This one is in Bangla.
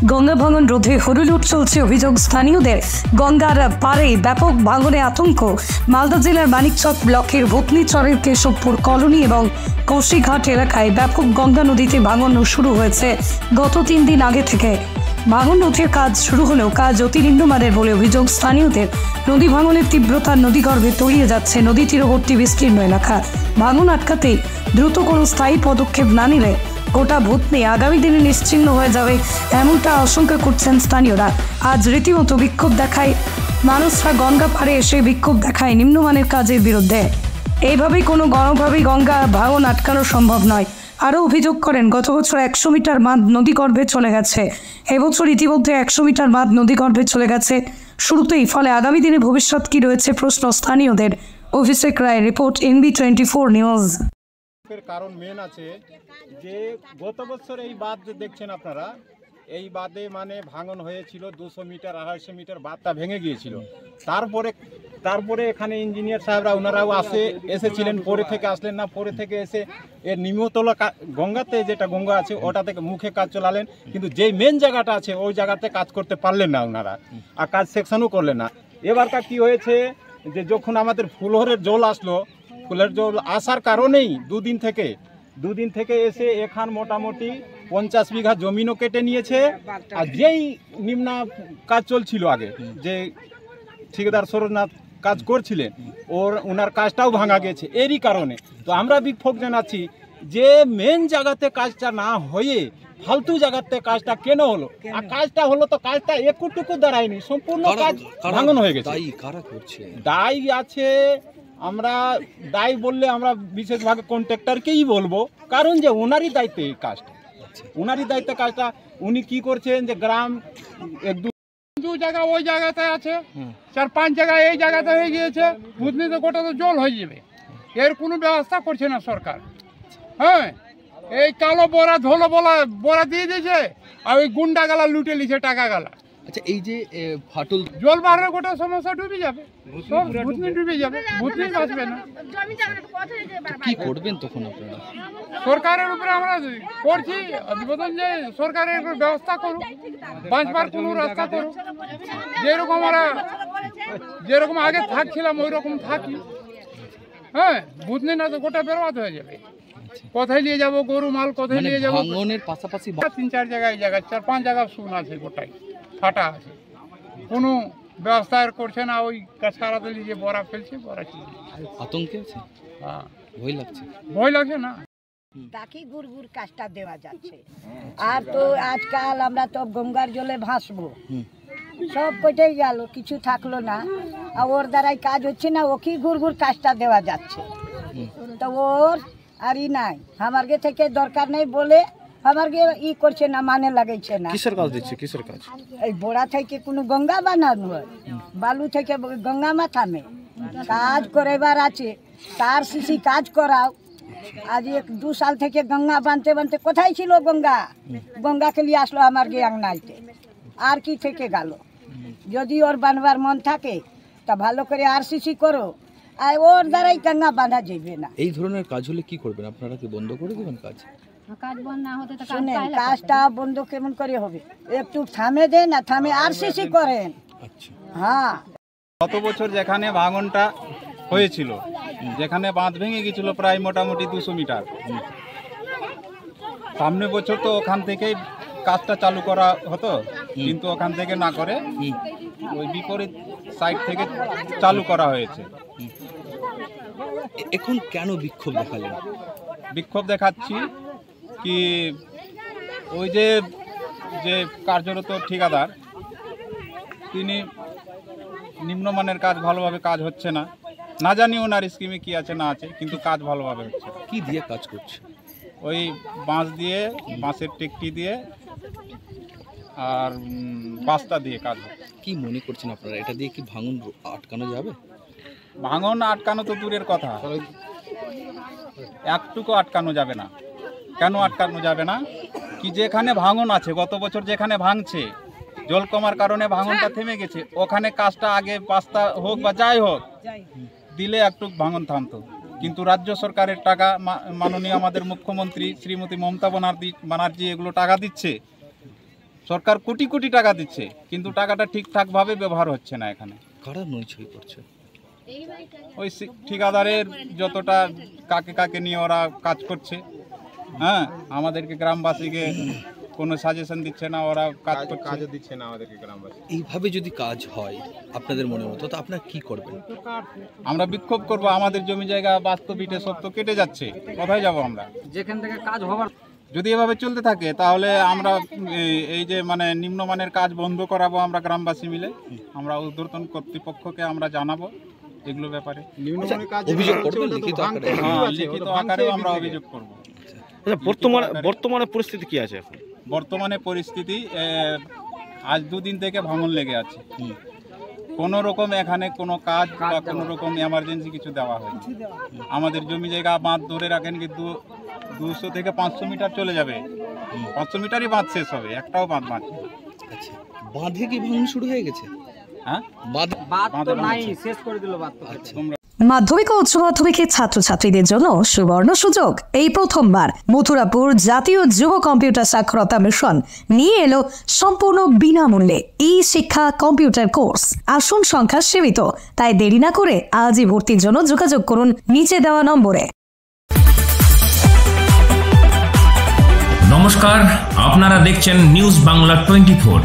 গঙ্গা ভাঙন রোধে হরিলুট চলছে অভিযোগ স্থানীয়দের। গঙ্গার পাড়ে ব্যাপক ভাঙনে আতঙ্ক। মালদা জেলার মানিকচক ব্লকের ভূতনিচরের কেশবপুর কলোনি এবং কৌশিঘাট এলাকায় ব্যাপক গঙ্গা নদীতে ভাঙন শুরু হয়েছে গত 3 দিন আগে থেকে। ভাঙন রোধের কাজ শুরু হলেও কাজ অতি নিম্নমানের বলে অভিযোগ স্থানীয়দের। নদী ভাঙনের তীব্রতা নদীগর্ভে তলিয়ে যাচ্ছে নদী তীরবর্তী বিস্তীর্ণ এলাকা। ভাঙন আটকাতে দ্রুত কোনো স্থায়ী পদক্ষেপ না নিলে গোটা ভূতনি আগামী দিনে নিশ্চিহ্ন হয়ে যাবে, এমনটা আশঙ্কা করছেন স্থানীয়রা। আজ রীতিমতো বিক্ষোভ দেখায় মানুষরা, গঙ্গা পাড়ে এসে বিক্ষোভ দেখায় নিম্নমানের কাজের বিরুদ্ধে। এইভাবেই কোনো গণভাবেই গঙ্গা ভাঙন আটকানো সম্ভব নয়। আরও অভিযোগ করেন, গত বছর 100 মিটার বাঁধ নদীগর্ভে চলে গেছে। এবছর ইতিমধ্যে 100 মিটার বাঁধ নদীগর্ভে চলে গেছে শুরুতেই। ফলে আগামী দিনে ভবিষ্যৎ কি রয়েছে প্রশ্ন স্থানীয়দের। অভিষেক রায় রিপোর্ট, NB24 নিউজ। কারণ মেন আছে যে গত বছর এই বাঁধ যে দেখছেন আপনারা, এই বাঁধে মানে ভাঙন হয়েছিল 200 মিটার 250 মিটার বাঁধটা ভেঙে গিয়েছিল। তারপরে এখানে ইঞ্জিনিয়ার সাহেবরা ওনারাও এসেছিলেন, পরে থেকে আসলেন না, পরে থেকে এসে এর নিম্নতলা গঙ্গাতে যেটা গঙ্গা আছে ওটা থেকে মুখে কাজ চলালেন, কিন্তু যেই মেন জায়গাটা আছে ওই জায়গাতে কাজ করতে পারলেন না ওনারা, আর কাজ সেকশনও করলেন না। এবারকার কি হয়েছে যে যখন আমাদের ফুলহরের জল আসলো, ফুলের জল আসার কারণেই দুদিন থেকে এসে এখান মোটামুটি 50 বিঘা জমিনও কেটে নিয়েছে। আর যেই নিম্ন কাজ চলছিল আগে, যে ঠিকাদার সরনাথ কাজ করছিলেন, ওনার কাজটাও ভাঙা গেছে এরই কারণে। তো আমরা বিক্ষোভ জানাচ্ছি যে মেন জায়গাতে কাজটা না হয়ে ফালতু জায়গাতে কাজটা কেন হলো, আর কাজটা হলো তো কাজটা একটুকু দাঁড়ায়নি, সম্পূর্ণ কাজ ভাঙন হয়ে গেছে। দায়ী আছে, আমরা দায়ী বললে আমরা বিশেষভাবে কন্ট্রাক্টরকেই বলবো, কারণ যে ওনারই দায়িত্বে এই কাজটা, ওনারই দায়িত্বে কাজটা। উনি কি করছেন যে গ্রাম 1-2 জায়গা ওই জায়গাতে আছে, 4-5 জায়গা এই জায়গাতে হয়ে গিয়েছে, বুঝলিতে গোটা তো জল হয়ে যাবে। এর কোনো ব্যবস্থা করছে না সরকার। হ্যাঁ, এই কালো বড়া ধোলো বড়া দিয়ে দিয়েছে, আর ওই গুন্ডা গালা লুটে নিছে টাকা গালা। আচ্ছা, এই যে ফাটল জল বাড়লে গোটা সমস্যা ডুবে যাবে, ভূতনি ডুবে যাবে, ভূতনি বাঁচবে না। কি করবেন তখন আপনারা? সরকারের উপরে আমরা করছি আবেদন যে সরকারের উপর ব্যবস্থা করুক, বাঁচবার কোনো রাস্তা করুক। যেরকম আগে থাকছিলাম ওই রকম থাকি। হ্যাঁ, ভূতনি না তো গোটা বেরবাদ হয়ে যাবে। কোথায় নিয়ে যাবো গরু মাল, কোথায় নিয়ে যাবো? ভাঙনের পাশাপাশি 3-4 জায়গায় 4-5 জায়গা শুন আছে, গোটাই ফাটা আছে, কোনো ব্যবস্থা করছে না। ওই কাছাড়াতে যে বড়া ফেলছে, বড়া আতঙ্কে আছে। হ্যাঁ, ভয় লাগছে না। তাকে গুড় কাজটা দেওয়া যাচ্ছে। আর তো আজকাল আমরা তো গঙ্গার জলে ভাসবো, সব কইটাই গেল, কিছু থাকলো না। আর ওর দ্বারাই কাজ হচ্ছে না, ওকে গুড় কাজটা দেওয়া যাচ্ছে। তো ওর আর নাই, আমারকে থেকে দরকার নেই বলে আমারকে করছে না, মানে লাগাইছে না। কিসের কাজ দিচ্ছে? কিসের কাজ? এই বোড়া থেকে কোনো গঙ্গা বানানো হয়, বালু থেকে গঙ্গা মাথামে কাজ করাইবার আছে। তার সিসি কাজ করাও। আজ 1-2 সাল থেকে গঙ্গা বানতে কোথায় ছিল গঙ্গাকে নিয়ে আসলো আমার আংনাইতে, আর কি থেকে গেল। যদি ওর বানবার মন থাকে তা ভালো করে RCC করো, আর ওর দ্বারাই গঙ্গা বাঁধা যাবে না। এই ধরনের কাজ হলে কি করবেন আপনারা? কি বন্ধ করে দেবেন কাজ? শুনেন, কাজটা বন্ধ কেমন করে হবে? একটু থামে দেন, না থামে RCC করেন। আচ্ছা, হ্যাঁ। গত বছর যেখানে ভাঙনটা হয়েছিল, যেখানে বাঁধ ভেঙে গেছিল প্রায় মোটামুটি 200 মিটার, সামনে বছর তো ওখান থেকেই কাজটা চালু করা হতো, কিন্তু ওখান থেকে না করে ওই বিপরীত সাইড থেকে চালু করা হয়েছে। এখন কেন বিক্ষোভ দেখালেন? বিক্ষোভ দেখাচ্ছি কি, ওই যে কার্যরত ঠিকাদার, তিনি নিম্নমানের কাজ, ভালোভাবে কাজ হচ্ছে না। না জানি ওনার স্কিমে কি আছে না আছে, কিন্তু কাজ ভালোভাবে হচ্ছে। কি দিয়ে কাজ করছে? ওই বাঁশের টেকটি দিয়ে আর বাস্তা দিয়ে কাজ হচ্ছে। কি মনে করছেন আপনারা, এটা দিয়ে কি ভাঙন আটকানো যাবে? ভাঙন আটকানো তো দূরের কথা, একটুকু আটকানো যাবে না। কেন আটকানো যাবে না? কি যেখানে ভাঙন আছে, গত বছর যেখানে ভাঙছে, জল কমার কারণে ভাঙনটা থেমে গেছে, ওখানে কাজটা আগে বাস্তা হোক বা যাই হোক দিলে একটু ভাঙন থামতো। কিন্তু রাজ্য সরকারের টাকা, মাননীয় আমাদের মুখ্যমন্ত্রী শ্রীমতী মমতা ব্যানার্জি এগুলো টাকা দিচ্ছে, সরকার কোটি কোটি টাকা দিচ্ছে, কিন্তু টাকাটা ঠিকঠাকভাবে ব্যবহার হচ্ছে না এখানে। কারা নইছই করছে? ওই ঠিকাদারের যতটা কাকে কাকে নিয়ে ওরা কাজ করছে, হ্যাঁ, আমাদেরকে গ্রামবাসীকে কোনো সাজেশন দিচ্ছে না, ওরা কাজও দিচ্ছে না আমাদেরকে গ্রামবাসী। এইভাবে যদি কাজ হয় আপনাদের মনে মতো, তো আপনারা কি করবেন? আমরা বিক্ষোভ করব। আমাদের জমি জায়গা বাস্তব ইটে সব তো কেটে যাচ্ছে, কোথায় যাব আমরা? যেখান থেকে কাজ হবার যদি এভাবে চলতে থাকে তাহলে আমরা এই যে মানে নিম্নমানের কাজ বন্ধ করাবো আমরা গ্রামবাসী মিলে। আমরা ঊর্ধ্বতন কর্তৃপক্ষকে আমরা জানাবো এগুলো ব্যাপারে। অভিযোগ করবেন লিখিত আকারে? হ্যাঁ, লিখিত আকারেও আমরা অভিযোগ করব। বর্তমানে পরিস্থিতি কি আছে এখন? বর্তমানে পরিস্থিতি আজ 2 দিন থেকে ভাঙন লেগে আছে। কোনো রকম এখানে কোনো কাজ বা কোনো রকম এমার্জেন্সি কিছু দেওয়া হয়নি। আমাদের জমি জায়গা বাঁধ ধরে রাখেন কিন্তু 200 থেকে 500 মিটার চলে যাবে, 500 মিটারই বাঁধ শেষ হবে, একটাও বাঁধ বাঁধছে। আচ্ছা, বাঁধে কি ভাঙন শুরু হয়ে গেছে? হ্যাঁ, বাদ তো নাই, শেষ করে দিল বাদ। আচ্ছা, মাধ্যমিক ও উচ্চ মাধ্যমিকের ছাত্রছাত্রীদের জন্য সুবর্ণ সুযোগ। এই প্রথমবার মথুরাপুর জাতীয় যুব কম্পিউটার সাক্ষরতা মিশন নিয়ে এলো সম্পূর্ণ বিনামূল্যে ই শিক্ষা কম্পিউটার কোর্স। আসন সংখ্যা সীমিত, তাই দেরি না করে আজই ভর্তির জন্য যোগাযোগ করুন নিচে দেওয়া নম্বরে। নমস্কার, আপনারা দেখছেন নিউজ বাংলা 24।